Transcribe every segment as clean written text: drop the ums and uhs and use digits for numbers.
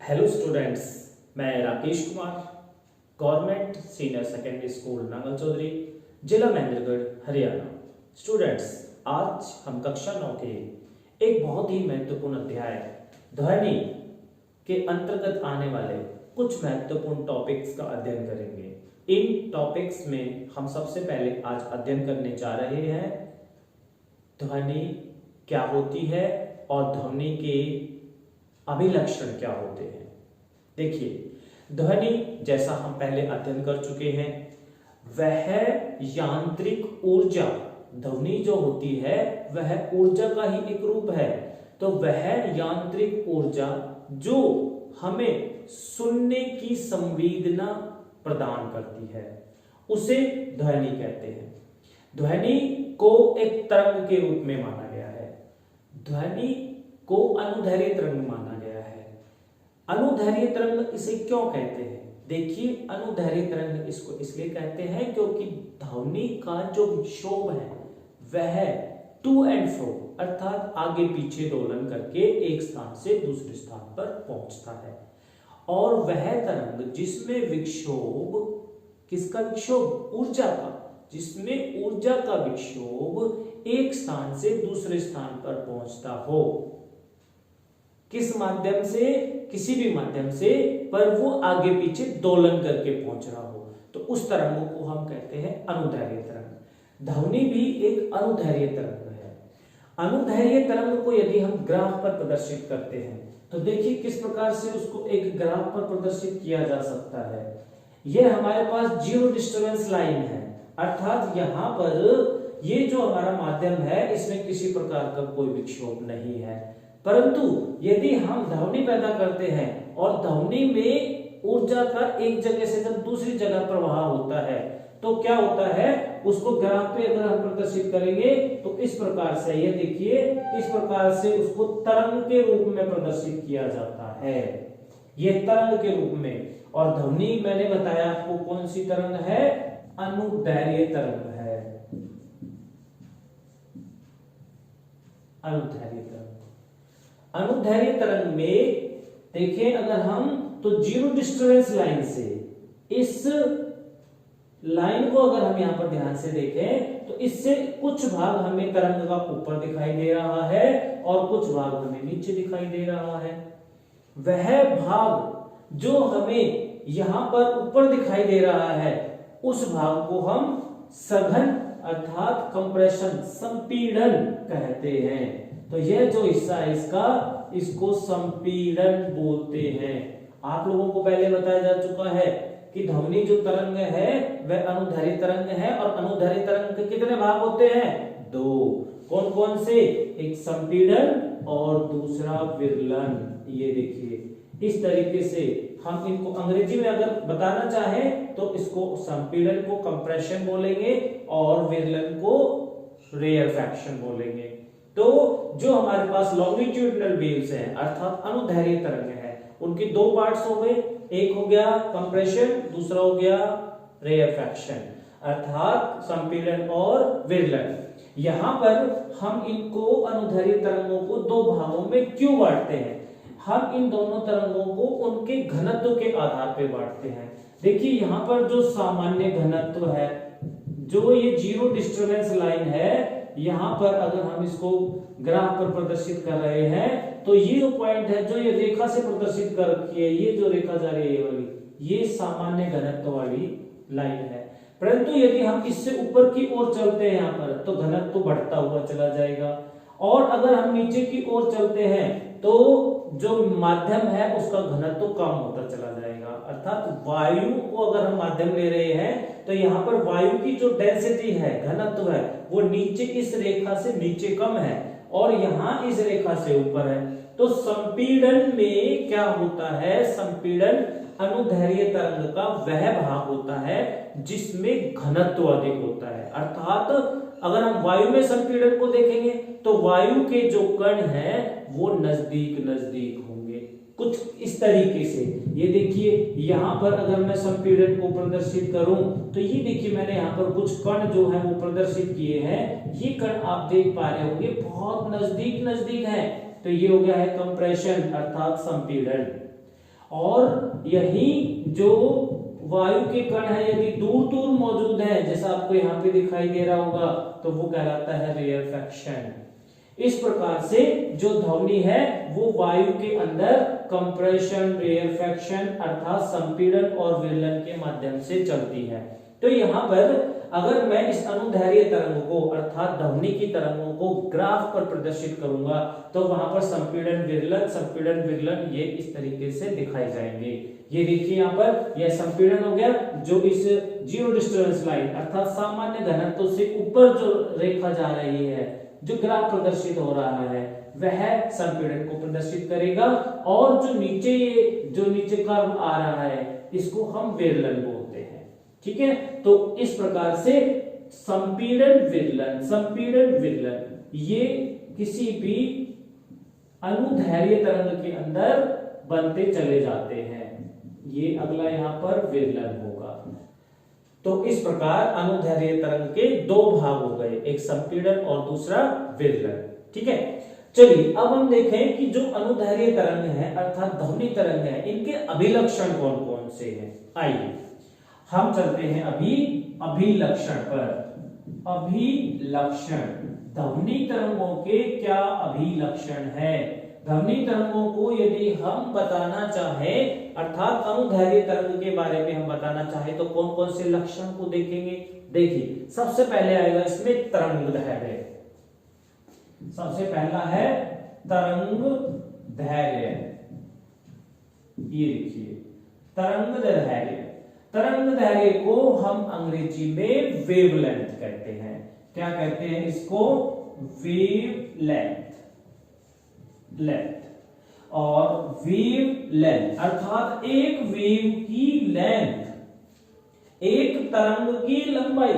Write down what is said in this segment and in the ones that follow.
Hello students, मैं Rakesh Kumar, government senior secondary school Nangal Chaudhari, जिला Mahendragarh, Haryana. Students, आज हम कक्षा 9 के एक बहुत ही महत्वपूर्ण अध्याय ध्वनि के अंतर्गत आने वाले कुछ महत्वपूर्ण टॉपिक्स का अध्ययन करेंगे। इन टॉपिक्स में हम सबसे पहले आज अध्ययन करने जा रहे हैं ध्वनि क्या होती है और ध्वनि के अभिलक्षण क्या होते हैं। देखिए, ध्वनि जैसा हम पहले अध्ययन कर चुके हैं, वह यांत्रिक ऊर्जा, ध्वनि जो होती है वह ऊर्जा का ही एक रूप है। तो वह यांत्रिक ऊर्जा जो हमें सुनने की संवेदना प्रदान करती है, उसे ध्वनि कहते हैं। ध्वनि को एक तरंग के रूप में माना गया है। ध्वनि को अनुदैर्घ्य तरंग माना गया है। अनुदैर्घ्य तरंग इसे क्यों कहते हैं? देखिए, अनुदैर्घ्य तरंग इसको इसलिए कहते हैं क्योंकि ध्वनि का जो विक्षोभ है वह टू एंड फ्रो अर्थात आगे पीछे दोलन करके एक स्थान से दूसरे स्थान पर पहुंचता है। और वह तरंग जिसमें विक्षोभ, किसका विक्षोभ? ऊर्जा का, जिसमें ऊर्जा का विक्षोभ एक स्थान से दूसरे स्थान पर पहुंचता हो, किस माध्यम से? किसी भी माध्यम से, पर वो आगे पीछे दोलन करके पहुंच रहा हो, तो उस तरंग को हम कहते हैं अनुदैर्घ्य तरंग। ध्वनि भी एक अनुदैर्घ्य तरंग है। अनुदैर्घ्य तरंग को यदि हम ग्राफ पर प्रदर्शित करते हैं तो देखिए किस प्रकार से उसको एक ग्राफ पर प्रदर्शित किया जा सकता है। यह हमारे पास जीरो डिस्टर्बेंस लाइन है, अर्थात यहां पर ये जो हमारा माध्यम है इसमें किसी प्रकार का कोई विक्षोभ नहीं है। परंतु यदि हम ध्वनि पैदा करते हैं और ध्वनि में ऊर्जा का एक जगह से जब दूसरी जगह प्रवाह होता है तो क्या होता है, उसको ग्राफ पे अगर हम प्रदर्शित करेंगे तो इस प्रकार से, ये देखिए, इस प्रकार से उसको तरंग के रूप में प्रदर्शित किया जाता है, ये तरंग के रूप में। और ध्वनि मैंने बताया आपको कौन सी तरंग है? अनुदैर्घ्य तरंग है, अनुदैर्घ्य तरंग। अनुदैर्घ्य तरंग में देखें अगर हम, तो जीरो डिस्टर्बेंस लाइन से, इस लाइन को अगर हम यहां पर ध्यान से देखें तो इससे कुछ भाग हमें तरंग का ऊपर दिखाई दे रहा है और कुछ भाग हमें नीचे दिखाई दे रहा है। वह भाग जो हमें यहां पर ऊपर दिखाई दे रहा है उस भाग को हम सघन अर्थात कंप्रेशन, संपीड़न कहते हैं। तो यह जो हिस्सा है इसको संपीड़न बोलते हैं। आप लोगों को पहले बताया जा चुका है कि ध्वनि जो तरंग है वह अनुदैर्घ्य तरंग है और अनुदैर्घ्य तरंग के कितने भाग होते हैं? दो। कौन कौन से? एक संपीड़न और दूसरा विरलन। ये देखिए, इस तरीके से हम इनको अंग्रेजी में अगर बताना चाहें तो इसको संपीड़न को कंप्रेशन बोलेंगे और विरलन को रेयरफैक्शन बोलेंगे। तो जो हमारे पास लॉन्गिट्यूडिनल वेव्स हैं अर्थात अनुदैर्घ्य तरंग है, उनके दो पार्ट्स हो गए, एक हो गया कंप्रेशन, दूसरा हो गया रेयरफैक्शन अर्थात संपीड़न और विरलन। यहां पर हम इनको अनुदैर्घ्य तरंगों को दो भागों में क्यों बांटते हैं? हम इन दोनों तरंगों को उनके घनत्व के आधार पर बांटते हैं। देखिए, यहां पर जो सामान्य घनत्व है, जो ये जीरो डिस्टर्बेंस लाइन है, यहां पर अगर हम इसको ग्राफ पर प्रदर्शित कर रहे हैं तो ये जो पॉइंट है, जो ये रेखा से प्रदर्शित कर रखी है, ये जो रेखा जा रही है ये वाली, ये सामान्य घनत्व वाली लाइन है। परंतु यदि हम इससे ऊपर की ओर चलते हैं यहाँ पर तो घनत्व बढ़ता हुआ चला जाएगा, और अगर हम नीचे की ओर चलते हैं तो जो माध्यम है उसका घनत्व कम होता चला जाएगा। अर्थात वायु को अगर हम माध्यम ले रहे हैं तो यहाँ पर वायु की जो डेंसिटी है, घनत्व है, वो नीचे इस रेखा से नीचे कम है और यहाँ इस रेखा से ऊपर है। तो संपीड़न में क्या होता है? संपीड़न अनुदैर्घ्य तरंग का वह भाग होता है जिसमें घनत्व अधिक होता है। अर्थात अगर हम वायु में संपीड़न को देखेंगे तो वायु के जो कण हैं वो नजदीक नजदीक होंगे, कुछ इस तरीके से। ये देखिए, यहां पर अगर मैं संपीड़न को प्रदर्शित करूं तो ये देखिए, मैंने यहां पर कुछ कण जो है वो प्रदर्शित किए हैं। ये कण आप देख पा रहे होंगे बहुत नजदीक नजदीक है। तो ये हो गया है कंप्रेशन अर्थात संपीड़न। और यही जो वायु के कण है यदि दूर दूर मौजूद है, जैसा आपको यहाँ पे दिखाई दे रहा होगा, तो वो कहलाता है रेयरफैक्शन। इस प्रकार से जो ध्वनि है वो वायु के अंदर कंप्रेशन, रेयरफैक्शन अर्थात संपीड़न और विरलन के माध्यम से चलती है। तो यहाँ पर अगर मैं इस अनुदैर्घ्य तरंग को अर्थात ध्वनि की तरंगों को ग्राफ पर प्रदर्शित करूंगा तो वहां पर संपीड़न विरलन ये इस तरीके से दिखाए जाएंगे। ये देखिए यहाँ पर यह संपीड़न हो गया, जो इस जीरो डिस्टर्बेंस लाइन अर्थात सामान्य घनत्व से ऊपर जो रेखा जा रही है, जो ग्राफ प्रदर्शित हो रहा है, वह संपीड़न को प्रदर्शित करेगा, और जो नीचे कर्व आ रहा है इसको हम विरलन बोलते हैं। ठीक है, तो इस प्रकार से संपीड़न विरलन ये किसी भी अनुदैर्घ्य तरंग के अंदर बनते चले जाते हैं। ये अगला यहाँ पर विरलन होगा। तो इस प्रकार अनुदैर्घ्य तरंग के दो भाग हो गए, एक संपीड़न और दूसरा विरलन। ठीक है, चलिए अब हम देखें कि जो अनुदैर्घ्य तरंग है अर्थात ध्वनि तरंग है, इनके अभिलक्षण कौन कौन से हैं। आइए हम चलते हैं अभी अभिलक्षण पर। अभिलक्षण, ध्वनि तरंगों के क्या अभिलक्षण है। ध्वनि तरंगों को यदि हम बताना चाहे अर्थात अनुदैर्घ्य तरंग के बारे में हम बताना चाहे तो कौन कौन से लक्षण को देखेंगे। देखिए सबसे पहले आएगा इसमें तरंग धैर्य। सबसे पहला है तरंग धैर्य। ये देखिए तरंग धैर्य। तरंग धैर्य को हम अंग्रेजी में वेवलेंथ कहते हैं। क्या कहते हैं इसको? वेवलेंथ। और वेव लेंथ अर्थात एक वेव की लेंथ, एक तरंग की लंबाई।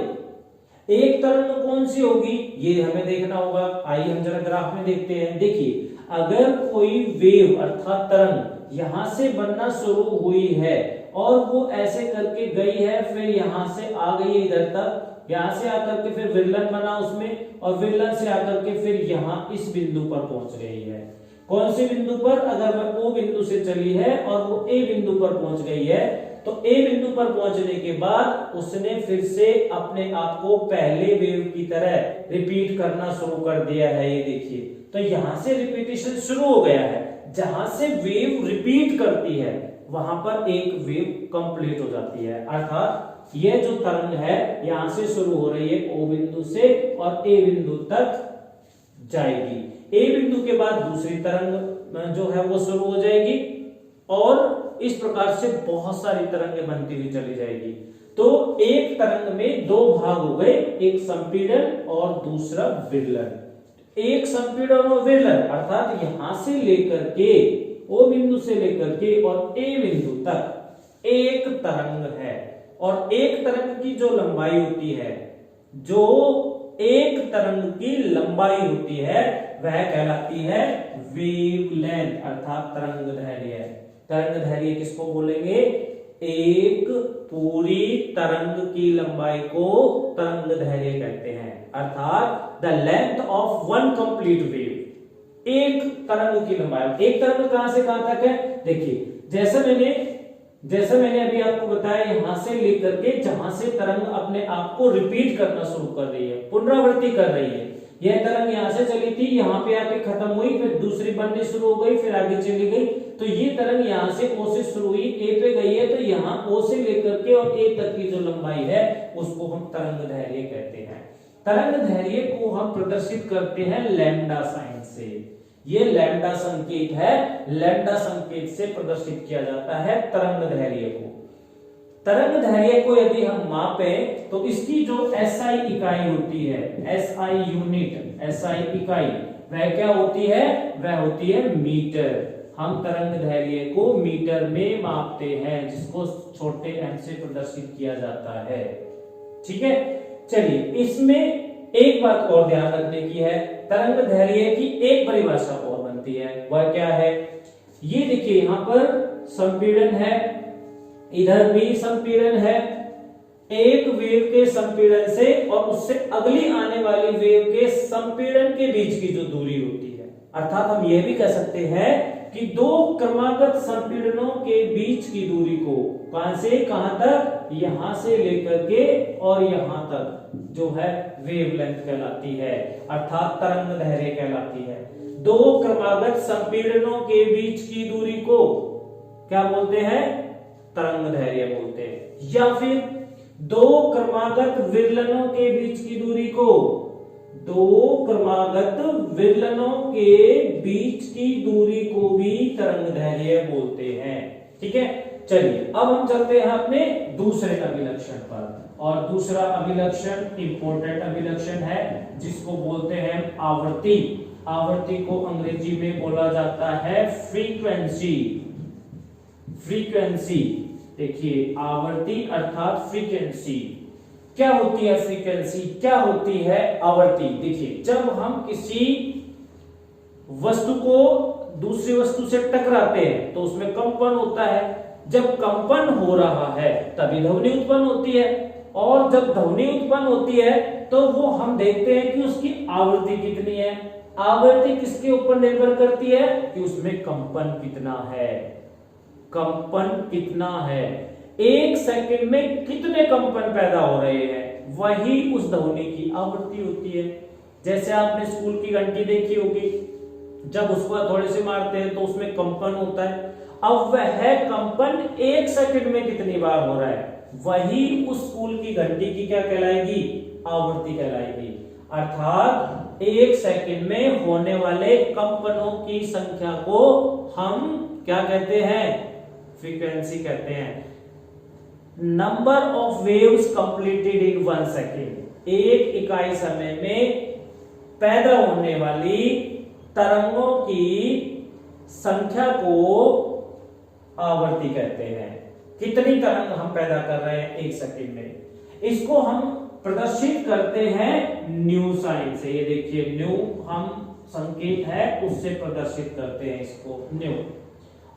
एक तरंग कौन सी होगी ये हमें देखना होगा। आइए हम जरा ग्राफ में देखते हैं। देखिए अगर कोई वेव अर्थात तरंग यहां से बनना शुरू हुई है और वो ऐसे करके गई है, फिर यहां से आ गई इधर तक, यहां से आकर के फिर विरलन बना उसमें, और विरलन से आकर के फिर यहां इस बिंदु पर पहुंच गई है। कौन से बिंदु पर? अगर वह ओ बिंदु से चली है और वो ए बिंदु पर पहुंच गई है, तो ए बिंदु पर पहुंचने के बाद उसने फिर से अपने आप को पहले वेव की तरह रिपीट करना शुरू कर दिया है। ये देखिए, तो यहां से रिपीटेशन शुरू हो गया है। जहां से वेव रिपीट करती है वहां पर एक वेव कंप्लीट हो जाती है। अर्थात ये जो तरंग है यहां से शुरू हो रही है ओ बिंदु से और ए बिंदु तक जाएगी। ए बिंदु के बाद दूसरी तरंग जो है वो शुरू हो जाएगी, और इस प्रकार से बहुत सारी तरंगें बनती हुई चली जाएगी। तो एक तरंग में दो भाग हो गए, एक संपीड़न और दूसरा विरलन। एक संपीड़न और विरलन अर्थात यहां से लेकर के ओ बिंदु से लेकर के और ए बिंदु तक एक तरंग है, और एक तरंग की जो लंबाई होती है, जो एक तरंग की लंबाई होती है वह कहलाती है वेवलेंथ अर्थात तरंग धैर्य। तरंग धैर्य किसको बोलेंगे? एक पूरी तरंग की लंबाई को तरंग धैर्य कहते हैं, अर्थात the length of one complete wave. एक तरंग की लंबाई, एक तरंग कहां से कहां तक है? देखिए जैसे मैंने अभी आपको बताया, यहां से लेकर के जहां से तरंग अपने आप को रिपीट करना शुरू कर रही है, पुनरावृत्ति कर रही है। यह तरंग यहां से चली थी, यहां पे आके खत्म हुई, फिर दूसरी बननी शुरू हो गई, फिर आगे चली गई। तो ये तरंग यहां से ओ से शुरू हुई, ए पे गई है, तो यहाँ ओ से लेकर के और ए तक की जो लंबाई है उसको हम तरंग धैर्य कहते हैं। तरंग धैर्य को हम प्रदर्शित करते हैं लैम्डा साइन से। ये लैम्डा संकेत है, लैम्डा संकेत से प्रदर्शित किया जाता है तरंग धैर्य को। तरंग धैर्य को यदि हम मापें तो इसकी जो एसआई इकाई होती है, एसआई यूनिट, एसआई इकाई, वह क्या होती है? वह होती है मीटर। हम तरंग धैर्य को मीटर में मापते हैं, जिसको छोटे एम से प्रदर्शित किया जाता है। ठीक है, चलिए इसमें एक बात और ध्यान रखने की है। तरंग धैर्य की एक परिभाषा और बनती है, वह क्या है? ये देखिए यहां पर संपीड़न है, इधर भी संपीड़न है। एक वेव के संपीड़न से और उससे अगली आने वाली वेव के संपीड़न के बीच की जो दूरी होती है, अर्थात हम यह भी कह सकते हैं कि दो क्रमागत संपीड़नों के बीच की दूरी को कहां से कहां तक, यहां से लेकर के और यहां तक जो है वेवलेंथ कहलाती है, अर्थात तरंग दैर्घ्य कहलाती है। दो क्रमागत संपीड़नों के बीच की दूरी को क्या बोलते हैं, तरंग दैर्घ्य बोलते हैं। या फिर दो क्रमागत विरलनों के बीच की दूरी को, दो क्रमागत विरलनों के बीच की दूरी को भी तरंग दैर्घ्य बोलते हैं। ठीक है, चलिए अब हम चलते हैं अपने दूसरे अभिलक्षण पर, और दूसरा अभिलक्षण इंपॉर्टेंट अभिलक्षण है जिसको बोलते हैं आवृत्ति। आवृत्ति को अंग्रेजी में बोला जाता है फ्रीक्वेंसी। फ्रीक्वेंसी देखिए, आवृत्ति अर्थात फ्रीक्वेंसी। क्या होती है फ्रीक्वेंसी, क्या होती है आवृत्ति? देखिए, जब हम किसी वस्तु को दूसरी वस्तु से टकराते हैं तो उसमें कंपन होता है। जब कंपन हो रहा है तभी ध्वनि उत्पन्न होती है, और जब ध्वनि उत्पन्न होती है तो वो हम देखते हैं कि उसकी आवृत्ति कितनी है। आवृत्ति किसके ऊपर निर्भर करती है कि उसमें कंपन कितना है, कंपन कितना है, एक सेकंड में कितने कंपन पैदा हो रहे हैं, वही उस ध्वनि की आवृत्ति होती है। जैसे आपने स्कूल की घंटी देखी होगी, जब उसको थोड़े से मारते हैं तो उसमें कंपन होता है। अब वह कंपन एक सेकंड में कितनी बार हो रहा है, वही उस स्कूल की घंटी की क्या कहलाएगी, आवृत्ति कहलाएगी। अर्थात एक सेकंड में होने वाले कंपनों की संख्या को हम क्या कहते हैं, फ्रीक्वेंसी कहते हैं। Number of waves completed in 1 second, एक इकाई समय में पैदा होने वाली तरंगों की संख्या को आवृत्ति कहते हैं। कितनी तरंग हम पैदा कर रहे हैं एक सेकंड में, इसको हम प्रदर्शित करते हैं न्यू साइन से। ये देखिए, न्यू हम संकेत है उससे प्रदर्शित करते हैं इसको, न्यू।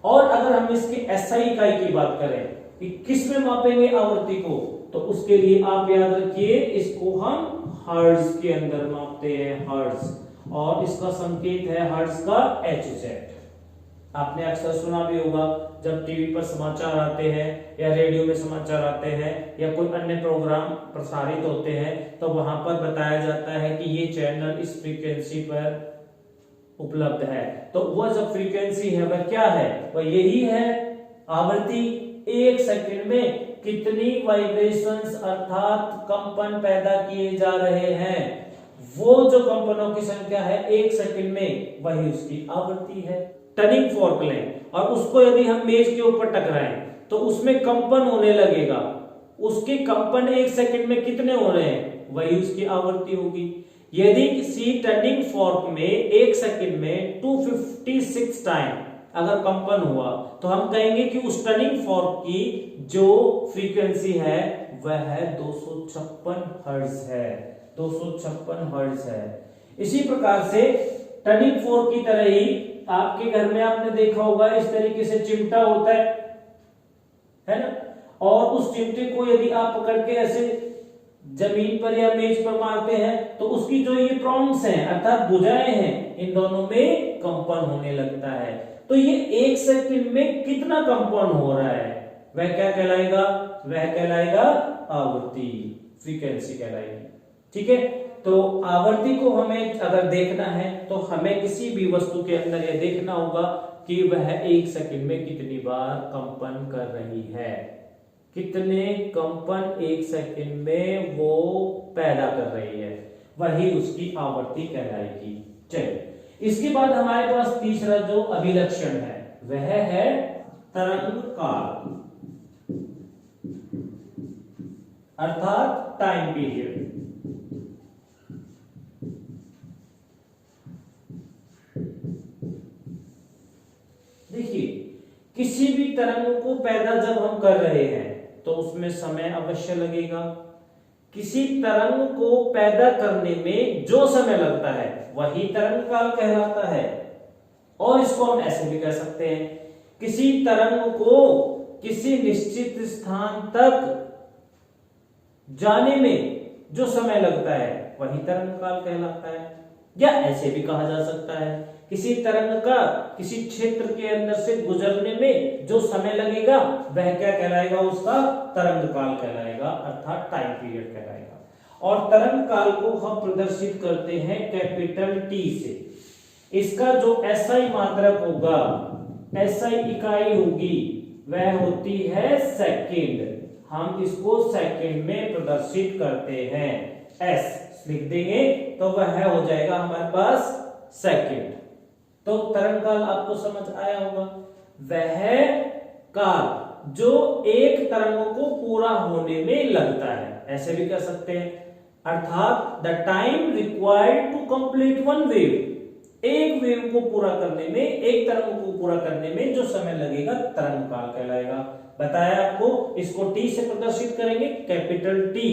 और अगर हम इसकी एसआई इकाई की बात करें कि किस में मापेंगे आवृत्ति को, तो उसके लिए आप याद रखिए इसको हम हर्ट्ज के अंदर मापते हैं, हर्ट्ज, और इसका संकेत है हर्ट्ज का HZ। आपने अक्सर सुना भी होगा जब टीवी पर समाचार आते हैं या रेडियो में समाचार आते हैं या कोई अन्य प्रोग्राम प्रसारित होते हैं तो वहां पर बताया जाता है कि ये चैनल इस फ्रीक्वेंसी पर उपलब्ध है। तो वह जो फ्रीक्वेंसी है वह क्या है, वह यही है आवृत्ति। एक सेकंड में कितनी वाइब्रेशंस अर्थात कंपन पैदा किए जा रहे हैं, वो जो कंपनों की संख्या है एक सेकंड में, वही उसकी आवृत्ति है। टर्निंग फोर्क लें और उसको यदि हम मेज के ऊपर टकराएं तो उसमें कंपन होने लगेगा, उसके कंपन एक सेकंड में कितने हो रहे हैं, वही उसकी आवृत्ति होगी। यदि किसी टर्निंग फोर्क में एक सेकंड में 256 टाइम अगर कंपन हुआ तो हम कहेंगे कि उस टर्निंग फोर्क की जो फ्रीक्वेंसी है वह है 256 हर्ट्ज है, 256 हर्ट्ज है। इसी प्रकार से टर्निंग फोर्क की तरह ही आपके घर में आपने देखा होगा इस तरीके से चिमटा होता है ना, और उस चिमटे को यदि आप पकड़ के ऐसे जमीन पर या मेज पर मारते हैं तो उसकी जो ये प्रॉन्ग्स हैं अर्थात भुजाएं हैं, इन दोनों में कंपन होने लगता है। तो ये एक सेकंड में कितना कंपन हो रहा है वह क्या कहलाएगा, वह कहलाएगा आवृत्ति, फ्रीक्वेंसी कहलाएगी। ठीक है, तो आवृत्ति को हमें अगर देखना है तो हमें किसी भी वस्तु के अंदर यह देखना होगा कि वह एक सेकंड में कितनी बार कंपन कर रही है, कितने कंपन एक सेकंड में वो पैदा कर रही है, वही उसकी आवृत्ति कहलाएगी। चलिए, इसके बाद हमारे पास तीसरा जो अभिलक्षण है वह है तरंग काल अर्थात टाइम पीरियड। देखिए, किसी भी तरंग को पैदा जब हम कर रहे हैं तो उसमें समय अवश्य लगेगा। किसी तरंग को पैदा करने में जो समय लगता है वही तरंग काल कहलाता है। और इसको हम ऐसे भी कह सकते हैं, किसी तरंग को किसी निश्चित स्थान तक जाने में जो समय लगता है वही तरंग काल कहलाता है। या ऐसे भी कहा जा सकता है किसी तरंग का किसी क्षेत्र के अंदर से गुजरने में जो समय लगेगा वह क्या कहलाएगा, उसका तरंग काल कहलाएगा, अर्थात टाइम पीरियड कहलाएगा। और तरंग काल को हम प्रदर्शित करते हैं कैपिटल टी से। इसका जो एसआई मात्रक होगा, एसआई इकाई होगी, वह होती है सेकंड। हम इसको सेकंड में प्रदर्शित करते हैं, एस लिख देंगे तो वह हो जाएगा हमारे पास सेकंड। तो तरंग काल आपको समझ आया होगा, वह काल जो एक तरंग को पूरा होने में लगता है, ऐसे भी कह सकते हैं, अर्थात the time required to complete one wave, एक वेव को पूरा करने में, एक तरंग को पूरा करने में जो समय लगेगा तरंग काल कहलाएगा। बताया आपको, इसको टी से प्रदर्शित करेंगे, कैपिटल टी,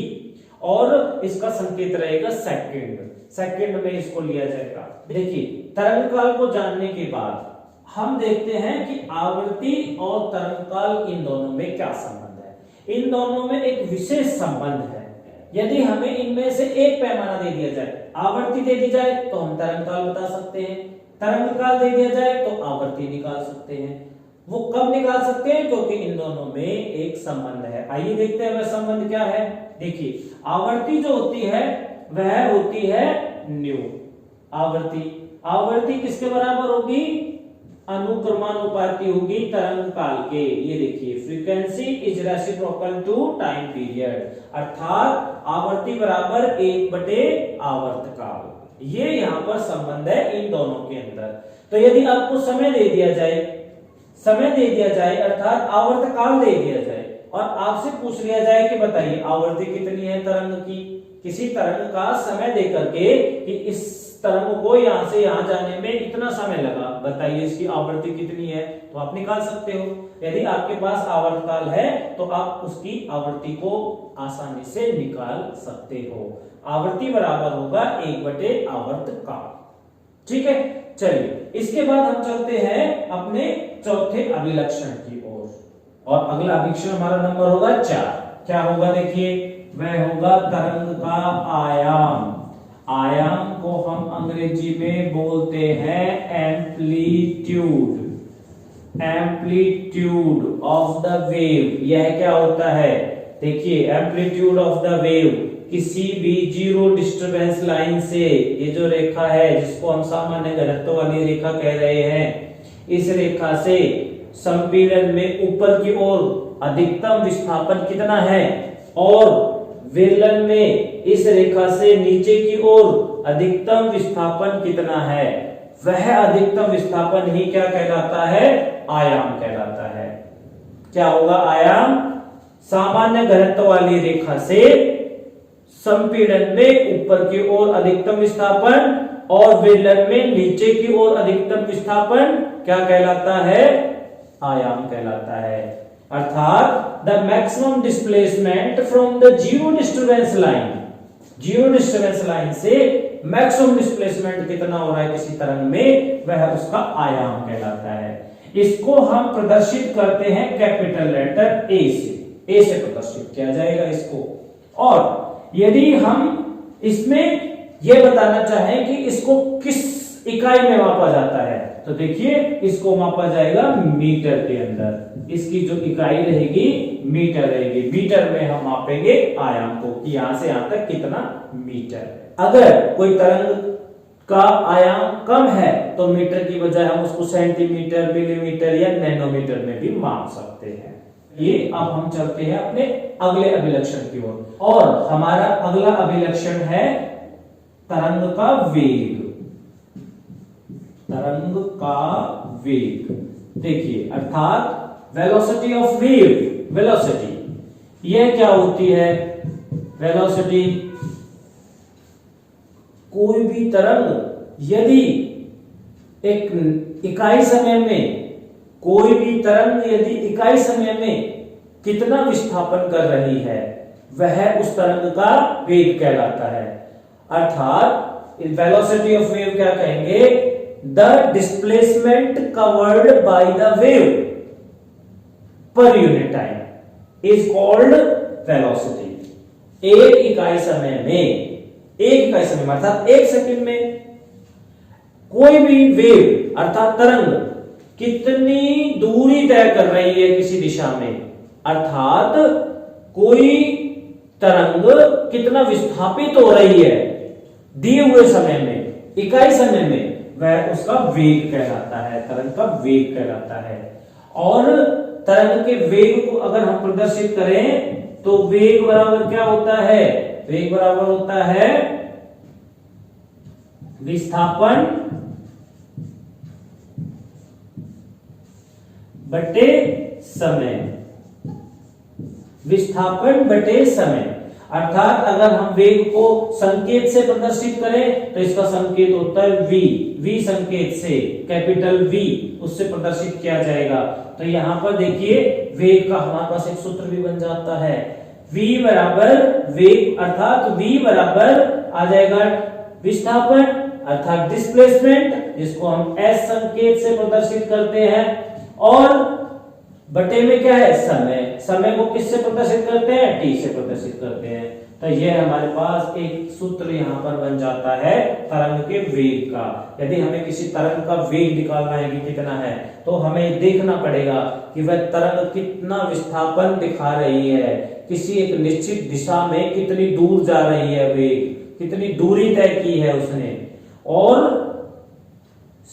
और इसका संकेत रहेगा सेकंड, सेकंड में इसको लिया जाएगा। देखिए तरंग काल को जानने के बाद हम देखते हैं कि आवर्ती और तरंग काल इन दोनों में क्या संबंध है। इन दोनों में एक विशेष संबंध है। यदि हमें इनमें से एक पैमाना दे दिया जाए, आवर्ती दे दी जाए तो हम तरंग काल बता सकते हैं, तरंग काल दे दिया जाए तो आवर्ती निकाल सकते हैं। वो कब निकाल सकते हैं, क्योंकि इन दोनों में एक संबंध है। आइए देखते हैं वह संबंध क्या है। देखिए आवर्ती जो होती है वह होती है न्यू आवर्ती। आवर्ती किसके बराबर होगी, अनुक्रमानुपाती होगी तरंग काल के। ये देखिए frequency is reciprocal to time period, अर्थात आवर्ती बराबर 1/, आवर्त काल। ये यहां पर संबंध है इन दोनों के अंदर। तो यदि आपको समय दे दिया जाए अर्थात आवर्त काल दे दिया जाए और आपसे पूछ लिया जाए कि बताइए आवर्ती कितनी है तरंग की, किसी तरंग का समय देकर के कि इस तरंग को यहां से यहां जाने में इतना समय लगा, बताइए इसकी आवर्ती कितनी है, तो आप निकाल सकते हो। यदि आपके पास आवर्त काल है तो आप उसकी आवर्ती को आसानी से निकाल सकते हो। आवर्ती बराबर होगा 1/, आवर्त काल। ठीक है, चलिए इसके बाद हम चलते हैं अपने चौथे अभिलक्षण की ओर, और अगला अभिलक्षण हमारा नंबर होगा 4। क्या होगा देखिए, वह होगा तरंग का आयाम। आयाम को हम अंग्रेजी में बोलते हैं amplitude, amplitude of the wave. यह क्या होता है, देखिए एम्पलीट्यूड ऑफ द वेव किसी भी जीरो डिस्टरबेंस लाइन से, ये जो रेखा है जिसको हम सामान्य घनत्व वाली रेखा कह रहे हैं, इस रेखा से संपीड़न में ऊपर की ओर अधिकतम विस्थापन कितना है, और विरलन में इस रेखा से नीचे की ओर अधिकतम विस्थापन कितना है, वह अधिकतम विस्थापन ही क्या कहलाता है, आयाम कहलाता है। क्या होगा आयाम, सामान्य घनत्व वाली रेखा से संपीड़न में ऊपर की ओर अधिकतम विस्थापन और विरलन में नीचे की ओर अधिकतम विस्थापन क्या कहलाता है, आयाम कहलाता है। अर्थात the maximum displacement from the zero disturbance line, zero disturbance line से मैक्सिमम डिस्प्लेसमेंट कितना हो रहा है किसी तरंग में, वह उसका आयाम कहलाता है। इसको हम प्रदर्शित करते हैं कैपिटल लेटर ए से, ए से प्रदर्शित किया जाएगा इसको। और यदि हम इसमें यह बताना चाहें कि इसको किस इकाई में मापा जाता है, तो देखिए इसको मापा जाएगा मीटर के अंदर। इसकी जो इकाई रहेगी मीटर रहेगी। मीटर में हम मापेंगे आयाम को कि यहां से यहां तक कितना मीटर। अगर कोई तरंग का आयाम कम है तो मीटर की बजाय हम उसको सेंटीमीटर, मिलीमीटर या नैनोमीटर में भी माप सकते हैं। ये अब हम चलते हैं अपने अगले अभिलक्षण की ओर, और हमारा अगला अभिलक्षण है तरंग का वेग। तरंग का वेग देखिए, अर्थात वेलोसिटी ऑफ वेव। वेलोसिटी यह क्या होती है, वेलोसिटी कोई भी तरंग यदि एक इकाई समय में, कोई भी तरंग यदि इकाई समय में कितना विस्थापन कर रही है, वह उस तरंग का वेग कहलाता है। अर्थात वेलोसिटी ऑफ वेव क्या कहेंगे, the displacement covered by the wave per unit time is called velocity. एक इकाई समय में, एक इकाई समय में अर्थात 1 सेकंड में कोई भी वेव अर्थात तरंग कितनी दूरी तय कर रही है किसी दिशा में, अर्थात कोई तरंग कितना विस्थापित हो रही है दिए हुए समय में, इकाई समय में, वह उसका वेग कहलाता है, तरंग का वेग कहलाता है। और तरंग के वेग को अगर हम प्रदर्शित करें तो वेग बराबर क्या होता है, वेग बराबर होता है विस्थापन बटे समय, विस्थापन बटे समय। अर्थात अगर हम वेग को संकेत से प्रदर्शित करें तो इसका संकेत होता है v, v संकेत से, कैपिटल V उससे प्रदर्शित किया जाएगा। तो यहां पर देखिए वेग का हमारे पास एक सूत्र भी बन जाता है, v बराबर वेग अर्थात v बराबर आ जाएगा विस्थापन अर्थात डिस्प्लेसमेंट, जिसको हम s संकेत से प्रदर्शित करते हैं, और बटे में क्या है समय, समय को किससे प्रदर्शित करते हैं, t से प्रदर्शित करते हैं। तो यह हमारे पास एक सूत्र यहां पर बन जाता है तरंग के वेग का। यदि हमें किसी तरंग का वेग निकालना है कि कितना है, तो हमें देखना पड़ेगा कि वह तरंग कितना विस्थापन दिखा रही है, किसी एक निश्चित दिशा में कितनी दूर जा रही है, वेग कितनी दूरी तय की है उसने, और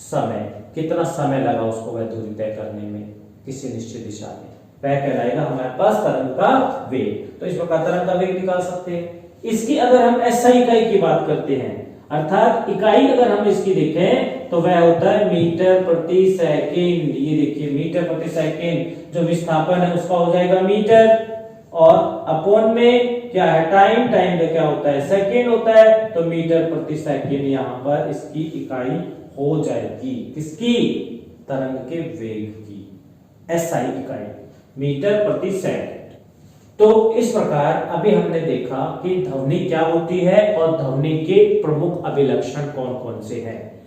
समय कितना समय लगा उसको वह दूरी तय करने में किसी निश्चित दिशा में, वह कहलाएगा हमारे पास तरंग का वेग। तो इस प्रकार तरंग का वेग निकाल सकते हैं। इसकी अगर हम SI इकाई की बात करते हैं, अर्थात इकाई अगर हम इसकी देखें तो वह होता है मीटर प्रति सेकेंड। ये देखिए मीटर प्रति सेकेंड, जो विस्थापन है उसका हो जाएगा मीटर, और अपॉन में क्या है टाइम, टाइम का क्या होता है सेकेंड होता है, तो मीटर प्रति सेकेंड यहां पर इसकी इकाई हो जाएगी, किसकी, तरंग के वेग की SI इकाई, मीटर प्रति सेकंड। तो इस प्रकार अभी हमने देखा कि ध्वनि क्या होती है और ध्वनि के प्रमुख अभिलक्षण कौन कौन से हैं।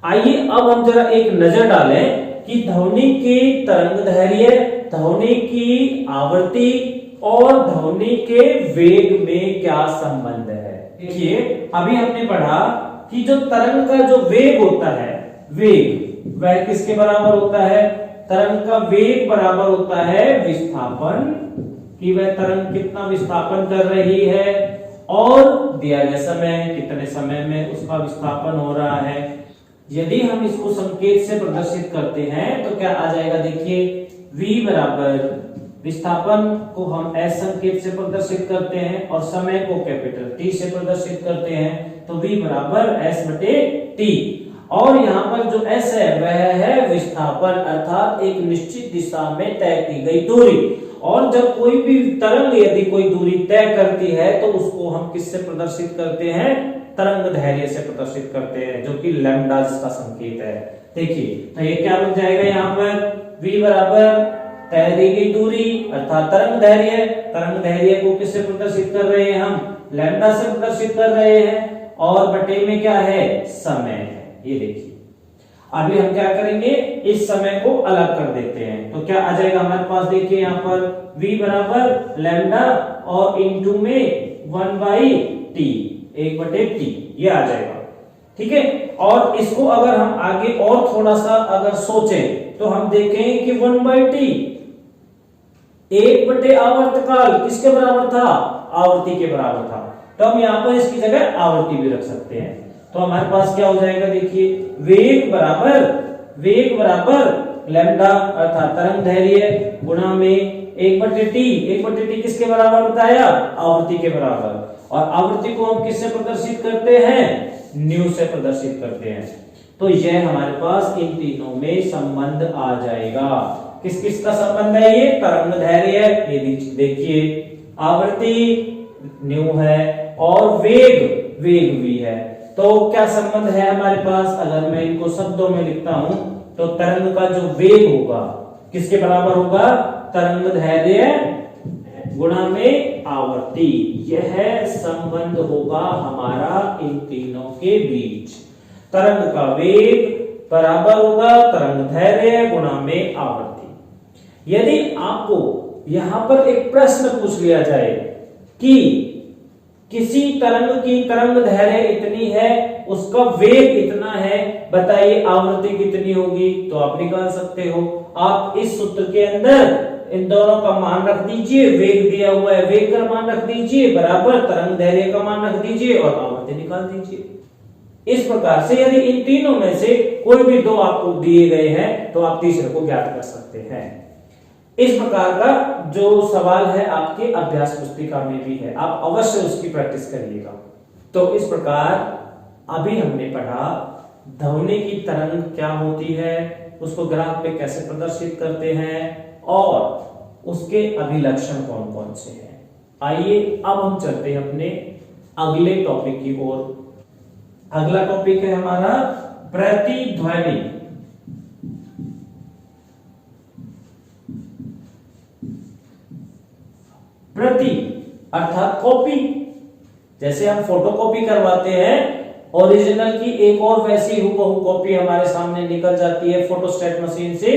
आइए अब हम जरा एक नजर डालें कि ध्वनि की तरंगदैर्घ्य, ध्वनि की आवृत्ति और ध्वनि के वेग में क्या संबंध है। देखिए अभी हमने पढ़ा कि जो तरंग का जो वेग होता है, वेग वह किसके बराबर होता है, तरंग का वेग बराबर होता है विस्थापन, कि वह तरंग कितना विस्थापन कर रही है, और दिया गया समय कितने समय में उसका विस्थापन हो रहा है। यदि हम इसको संकेत से प्रदर्शित करते हैं तो क्या आ जाएगा, देखिए v बराबर विस्थापन को हम s संकेत से प्रदर्शित करते हैं और समय को कैपिटल T से प्रदर्शित करते हैं, तो v बराबर s बटे t, और यहाँ पर जो s है वह है विस्थापन अर्थात एक निश्चित दिशा में तय की गई दूरी। और जब कोई भी तरंग यदि कोई दूरी तय करती है तो उसको हम किससे प्रदर्शित करते हैं, तरंगदैर्घ्य से प्रदर्शित करते हैं, जो कि लैम्डा जिसका संकेत है। देखिए तो ये क्या बन जाएगा, यहाँ पर v बराबर तय दी गई दूरी अर्थात तरंगदैर्घ्य, तरंगदैर्घ्य को किससे प्रदर्शित कर रहे हैं, हम लैम्डा से प्रदर्शित कर रहे हैं, और बटे में क्या है, समय है। ये देखिए अभी हम क्या करेंगे, इस समय को अलग कर देते हैं, तो क्या आ जाएगा हमारे पास, देखिए यहाँ पर v बराबर लैम्डा और इनटू में 1/t, 1/t ये आ जाएगा, ठीक है। और इसको अगर हम आगे और थोड़ा सा अगर सोचें तो हम देखें कि 1/t 1 आवर्तकाल किसके बराबर था, आवृत्ति के बराबर था, तो हम यहाँ पर इसकी जगह आवृत्ति भी रख सकते हैं। तो हमारे पास क्या हो जाएगा, देखिए वेग बराबर लैम्डा अर्थात तरंगदैर्घ्य गुणा में 1/t, 1/t किसके बराबर बताया, आवृत्ति के बराबर, और आवृत्ति को हम किससे प्रदर्शित करते हैं, न्यू से प्रदर्शित करते हैं। तो यह हमारे पास इन तीनों में संबंध आ जाएगा। किस किस का संबंध है, ये तरंगदैर्घ्य, ये देखिए आवृत्ति न्यू है और वेग भी है। तो क्या संबंध है हमारे पास, अगर मैं इनको शब्दों में लिखता हूं तो तरंग का जो वेग होगा किसके बराबर होगा, तरंगदैर्घ्य गुणा में आवृत्ति, यह संबंध होगा हमारा इन तीनों के बीच। तरंग का वेग बराबर होगा तरंगदैर्घ्य गुणा में आवृत्ति। यदि आपको यहां पर एक प्रश्न पूछ लिया जाए कि किसी तरंग की तरंग दैर्घ्य इतनी है, उसका वेग इतना है, बताइए आवृत्ति कितनी होगी? तो आप निकाल सकते हो। आप इस सूत्र के अंदर इन दोनों का मान रख दीजिए, वेग दिया हुआ है, वेग का मान रख दीजिए बराबर तरंग दैर्घ्य का मान रख दीजिए और आवृत्ति निकाल दीजिए। इस प्रकार से यदि इन तीनों में से कोई भी दो आपको दिए गए हैं तो आप तीसरे को ज्ञात कर सकते हैं। इस प्रकार का जो सवाल है आपके अभ्यास पुस्तिका में भी है, आप अवश्य उसकी प्रैक्टिस करिएगा। तो इस प्रकार अभी हमने पढ़ा ध्वनि की तरंग क्या होती है, उसको ग्राफ पे कैसे प्रदर्शित करते हैं और उसके अभिलक्षण कौन कौन से हैं। आइए अब हम चलते हैं अपने अगले टॉपिक की ओर। अगला टॉपिक है हमारा प्रतिध्वनि। प्रति अर्थात कॉपी, जैसे हम फोटोकॉपी करवाते हैं ओरिजिनल की एक और वैसी हूबहू कॉपी हमारे सामने निकल जाती है फोटोस्टेट मशीन से,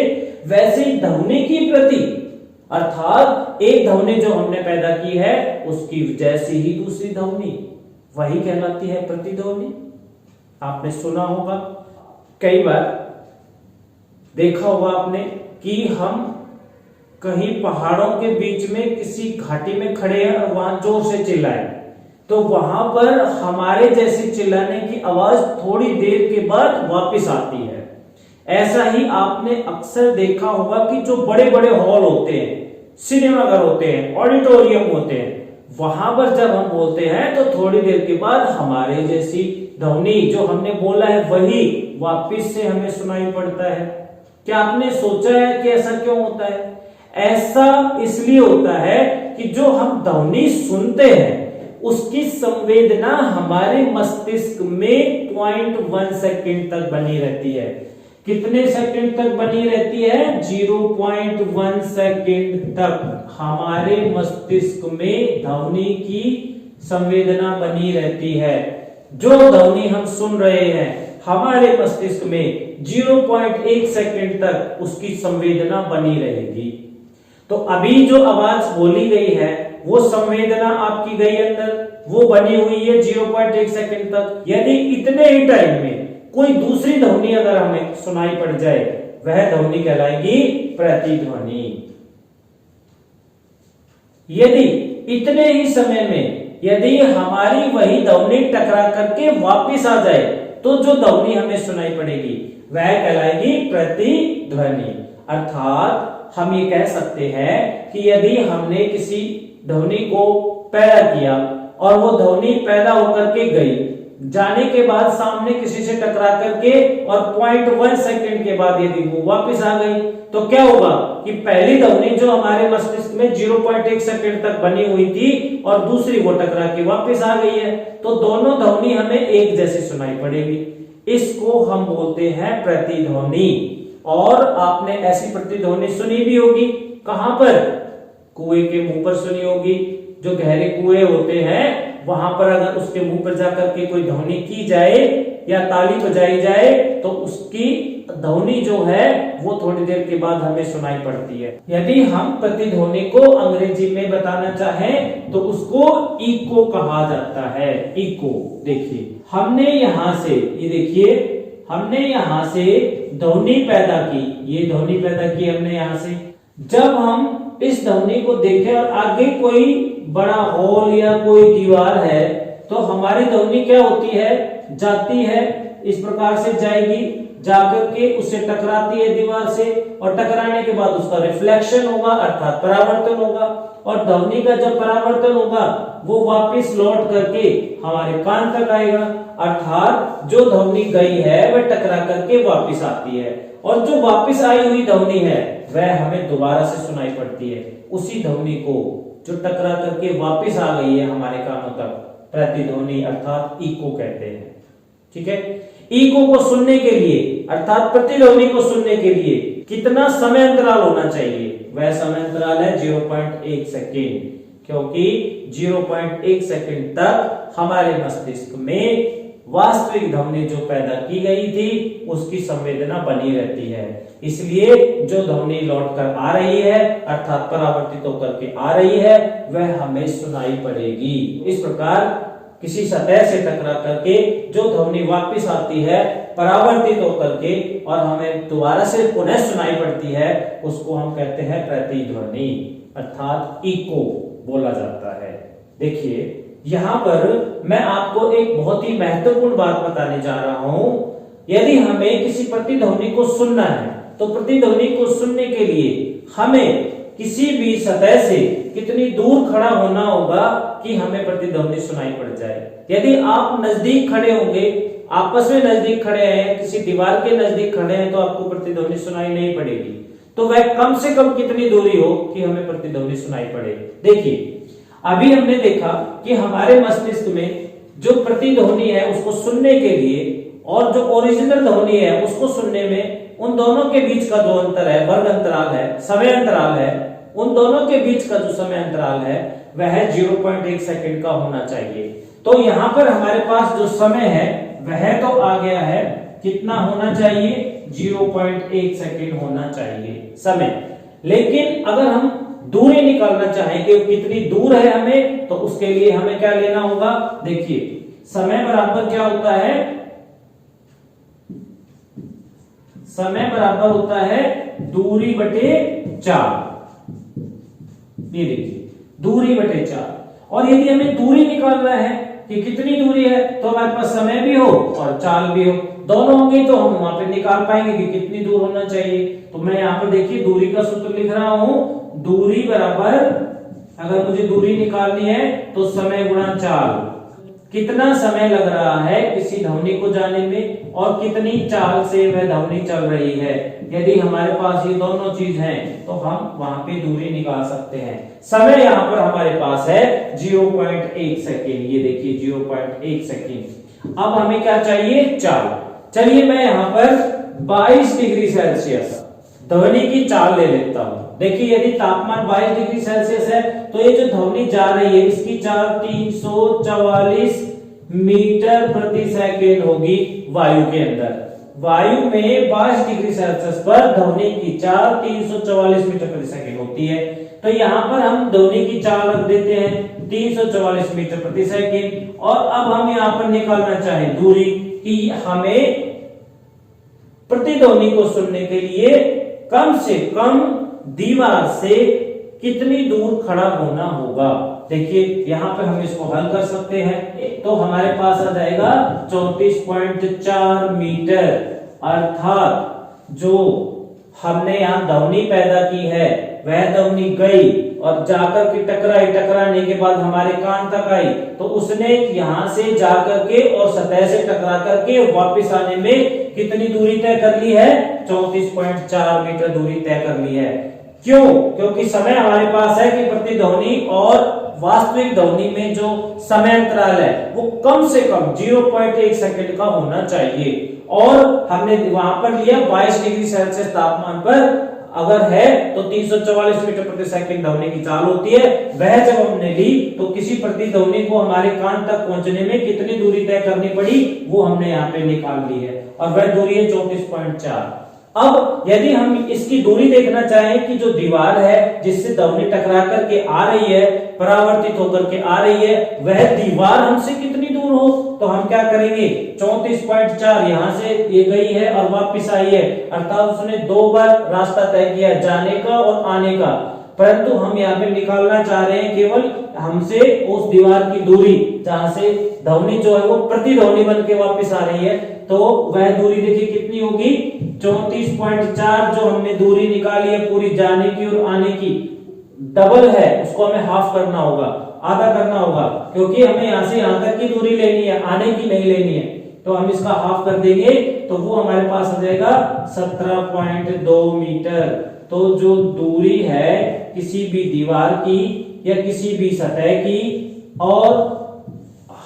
वैसे ही ध्वनि की प्रति अर्थात एक ध्वनि जो हमने पैदा की है उसकी जैसी ही दूसरी ध्वनि, वही कहलाती है प्रतिध्वनि। आपने सुना होगा, कई बार देखा होगा आपने कि हम कहीं पहाड़ों के बीच में किसी घाटी में खड़े हैं और वहां जोर से चिल्लाए तो वहां पर हमारे जैसे चिल्लाने की आवाज थोड़ी देर के बाद वापस आती है। ऐसा ही आपने अक्सर देखा होगा कि जो बड़े बड़े हॉल होते हैं, सिनेमाघर होते हैं, ऑडिटोरियम होते हैं, वहां पर जब हम बोलते हैं तो थोड़ी देर के बाद हमारे जैसी ध्वनि जो हमने बोला है वही वापस से हमें सुनाई पड़ता है। क्या आपने सोचा है कि ऐसा क्यों होता है? ऐसा इसलिए होता है कि जो हम ध्वनि सुनते हैं उसकी संवेदना हमारे मस्तिष्क में 0.1 सेकंड तक बनी रहती है। कितने सेकंड तक बनी रहती है? 0.1 सेकंड तक हमारे मस्तिष्क में ध्वनि की संवेदना बनी रहती है। जो ध्वनि हम सुन रहे हैं हमारे मस्तिष्क में 0.1 सेकंड तक उसकी संवेदना बनी रहेगी। तो अभी जो आवाज बोली गई है वो संवेदना आपकी गई अंदर, वो बनी हुई है 0.1 सेकंड तक। यदि इतने ही टाइम में कोई दूसरी ध्वनि अगर हमें सुनाई पड़ जाए वह ध्वनि कहलाएगी प्रतिध्वनि। यदि इतने ही समय में यदि हमारी वही ध्वनि टकरा करके वापस आ जाए तो जो ध्वनि हमें सुनाई पड़ेगी वह कहलाएगी प्रतिध्वनि। अर्थात हम ये कह सकते हैं कि यदि हमने किसी ध्वनि को पैदा किया और वो ध्वनि पैदा होकर के गई, जाने के बाद सामने किसी से टकरा करके और 0.1 सेकंड के बाद यदि वो वापस आ गई तो क्या होगा कि पहली ध्वनि जो हमारे मस्तिष्क में 0.1 सेकंड तक बनी हुई थी और दूसरी वो टकरा के वापस आ गई है, तो दोनों ध्वनि हमें एक जैसी सुनाई पड़ेगी। इसको हम बोलते हैं प्रतिध्वनि। और आपने ऐसी प्रतिध्वनि सुनी भी होगी, कहां पर? कुएं के मुंह पर सुनी होगी। जो गहरे कुएं होते हैं वहां पर अगर उसके मुंह पर जाकर के कोई ध्वनि की जाए या ताली बजाई जाए तो उसकी ध्वनि जो है वो थोड़ी देर के बाद हमें सुनाई पड़ती है। यदि हम प्रतिध्वनि को अंग्रेजी में बताना चाहें तो उसको इको कहा जाता है। इको, देखिए हमने यहां से, ये देखिए हमने यहां से ध्वनि पैदा की, ये ध्वनि पैदा की हमने यहां से। जब हम इस ध्वनि को देखें और आगे कोई बड़ा हॉल या कोई दीवार है तो हमारी ध्वनि क्या होती है? जाती है, इस प्रकार से जाएगी, जाकर के उससे टकराती है दीवार से और टकराने के बाद उसका रिफ्लेक्शन होगा अर्थात परावर्तन होगा और ध्वनि का जब परावर्तन होगा वो वापस लौट करके हमारे कान तक आएगा। अर्थात जो ध्वनि गई है वह टकरा करके वापस आती है और जो वापस आई हुई ध्वनि है वह हमें दोबारा से सुनाई पड़ती है। उसी ध्वनि को जो टकरा करके वापस आ गई है हमारे कानों तक प्रतिध्वनि अर्थात इको कहते हैं। ठीक है, इको को सुनने के लिए अर्थात प्रतिध्वनि को सुनने के लिए कितना समय अंतराल होना चाहिए? वह समय अंतराल है 0.1 सेकेंड, क्योंकि 0.1 सेकेंड तक हमारे मस्तिष्क में वास्तविक ध्वनि जो पैदा की गई थी उसकी संवेदना बनी रहती है। इसलिए जो ध्वनि लौट कर आ रही है अर्थात परावर्तित होकर के आ रही है वह हमें सुनाई पड़ेगी। इस प्रकार किसी सतह से टकरा करके जो ध्वनि वापस आती है परावर्तित होकर के और हमें दोबारा से पुनः सुनाई पड़ती है उसको हम कहते हैं प्रतिध्वनि अर्थात इको बोला जाता है। देखिए यहां पर मैं आपको एक बहुत ही महत्वपूर्ण बात बताने जा रहा हूं। यदि हमें किसी प्रतिध्वनि को सुनना है तो प्रतिध्वनि को सुनने के लिए हमें किसी भी सतह से कितनी दूर खड़ा होना होगा कि हमें प्रतिध्वनि सुनाई पड़ जाए। यदि आप नजदीक खड़े होंगे, आपस में नजदीक खड़े हैं, किसी दीवार के नजदीक खड़े हैं तो आपको प्रतिध्वनि सुनाई नहीं पड़ेगी। तो वह कम से कम कितनी दूरी हो कि हमें प्रतिध्वनि सुनाई पड़े। देखिए अभी हमने देखा कि हमारे मस्तिष्क में जो प्रतिध्वनि है उसको सुनने के लिए और जो ओरिजिनल ध्वनि है उसको सुनने में उन दोनों के बीच का जो अंतर है, वर्ग अंतराल है, समय अंतराल है, उन दोनों के बीच का जो समय अंतराल है वह 0.1 सेकंड का होना चाहिए। तो यहां पर हमारे पास जो समय है वह तो आ गया है, कितना होना चाहिए 0.1 सेकंड होना चाहिए समय। लेकिन अगर हम दूरी निकालना चाहें कि कितनी दूर है हमें तो उसके लिए हमें क्या लेना होगा। देखिए समय बराबर क्या होता है, समय बराबर होता है दूरी बटे 4। ये देखिए दूरी बटे 4। और यदि हमें दूरी निकालना है कि कितनी दूरी है तो हमारे पास समय भी हो और चाल भी हो, दोनों होंगे तो हम वहां पे निकाल पाएंगे कि कितनी दूर होना चाहिए। तो मैं यहाँ पर देखिए दूरी का सूत्र लिख रहा हूं, दूरी बराबर अगर मुझे दूरी निकालनी है तो समय गुणा चाल। कितना समय लग रहा है किसी ध्वनि को जाने में और कितनी चाल से वह ध्वनि चल रही है। यदि हमारे पास ये दोनों चीज हैं तो हम वहां पे दूरी निकाल सकते हैं। समय यहाँ पर हमारे पास है 0.1 सेकेंड। ये देखिए 0.1 सेकेंड। अब हमें क्या चाहिए, चाल। चलिए मैं यहाँ पर 22 डिग्री सेल्सियस ध्वनि की चाल ले लेता हूं। देखिए यदि तापमान 22 डिग्री सेल्सियस है तो ये जो ध्वनि जा रही है इसकी चाल 344 मीटर प्रति सेकेंड होगी वायु के अंदर। वायु में 22 डिग्री सेल्सियस पर ध्वनि की चाल 344 मीटर प्रति सेकेंड होती है। तो यहाँ पर हम ध्वनि की चाल रख देते हैं 344 मीटर प्रति सेकेंड। और अब हम यहाँ पर निकालना चाहें दूरी कि हमें प्रतिध्वनि को सुनने के लिए कम से कम दीवार से कितनी दूर खड़ा होना होगा। देखिए यहां पे हम इसको हल कर सकते हैं तो हमारे पास आ जाएगा 34.4 मीटर। अर्थात जो हमने यहां ध्वनि पैदा की है वह ध्वनि गई और जाकर के टकराने के बाद हमारे कान तक आई तो उसने यहां से जाकर के और सतह से टकरा करके वापस आने में कितनी दूरी तय कर ली है, 34.4 मीटर दूरी तय कर ली है। क्यों? क्योंकि समय हमारे पास है कि प्रतिध्वनि और वास्तविक ध्वनि में जो समय अंतराल है वो कम से कम 0.1 सेकंड का होना चाहिए। और हमने वहां पर लिया 22 डिग्री सेल्सियस तापमान पर अगर है तो 344 मीटर प्रति सेकंड ध्वनि की चाल होती है। वह जब हमने ली तो किसी प्रतिध्वनि को हमारे कान तक पहुंचने में कितनी दूरी तय करनी पड़ी वो हमने यहाँ पे निकाल ली है और वह दूरी है 34.4। अब यदि हम इसकी दूरी देखना चाहें कि जो दीवार है जिससे ध्वनि टकरा करके आ रही है, परावर्तित होकर के आ रही है, वह दीवार हमसे कितनी दूर हो तो हम क्या करेंगे 34.4 यहां से ये गई है और वापस आई है अर्थात उसने 2 बार रास्ता तय किया जाने का और आने का। परंतु हम यहाँ पे निकालना चाह रहे हैं केवल हमसे उस दीवार की दूरी जहां से ध्वनि जो है वो प्रतिध्वनि बन के वापस आ रही है। तो वह दूरी देखिए कितनी होगी 34.4 जो हमने दूरी निकाली है पूरी जाने की और आने की डबल है, उसको हमें हाफ करना होगा, आधा करना होगा क्योंकि हमें यहाँ से यहाँ तक की दूरी लेनी है, आने की नहीं लेनी है। तो हम इसका हाफ कर देंगे तो वो हमारे पास आ जाएगा 17.2 मीटर। तो जो दूरी है किसी भी दीवार की या किसी भी सतह की, और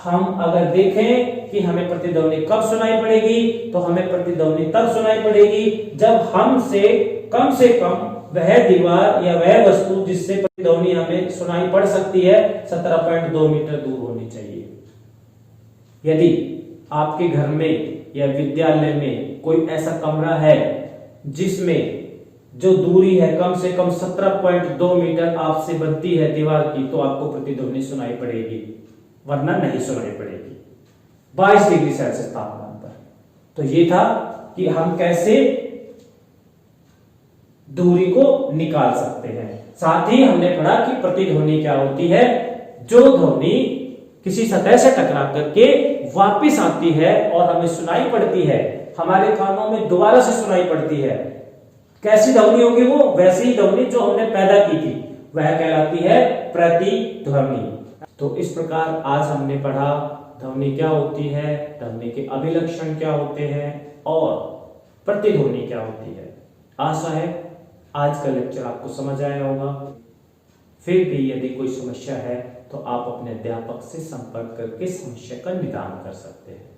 हम अगर देखें कि हमें प्रतिध्वनि कब सुनाई पड़ेगी तो हमें प्रतिध्वनि तब सुनाई पड़ेगी जब हमसे कम वह दीवार या वह वस्तु जिससे प्रतिध्वनि हमें सुनाई पड़ सकती है 17.2 मीटर दूर होनी चाहिए। यदि आपके घर में या विद्यालय में कोई ऐसा कमरा है जिसमें जो दूरी है कम से कम 17.2 मीटर आपसे बनती है दीवार की, तो आपको प्रतिध्वनि सुनाई पड़ेगी, वरना नहीं सुनाई पड़ेगी 22 डिग्री सेल्सियस तापमान पर। तो ये था कि हम कैसे दूरी को निकाल सकते हैं। साथ ही हमने पढ़ा कि प्रतिध्वनि क्या होती है, जो ध्वनि किसी सतह से टकरा करके वापस आती है और हमें सुनाई पड़ती है, हमारे कानों में दोबारा से सुनाई पड़ती है। कैसी ध्वनि होगी वो? वैसी ही ध्वनि जो हमने पैदा की थी, वह कहलाती है प्रतिध्वनि। तो इस प्रकार आज हमने पढ़ा ध्वनि क्या होती है, ध्वनि के अभिलक्षण क्या होते हैं और प्रतिध्वनि क्या होती है। आशा है आज का लेक्चर आपको समझ आया होगा। फिर भी यदि कोई समस्या है तो आप अपने अध्यापक से संपर्क करके समस्या का निदान कर सकते हैं।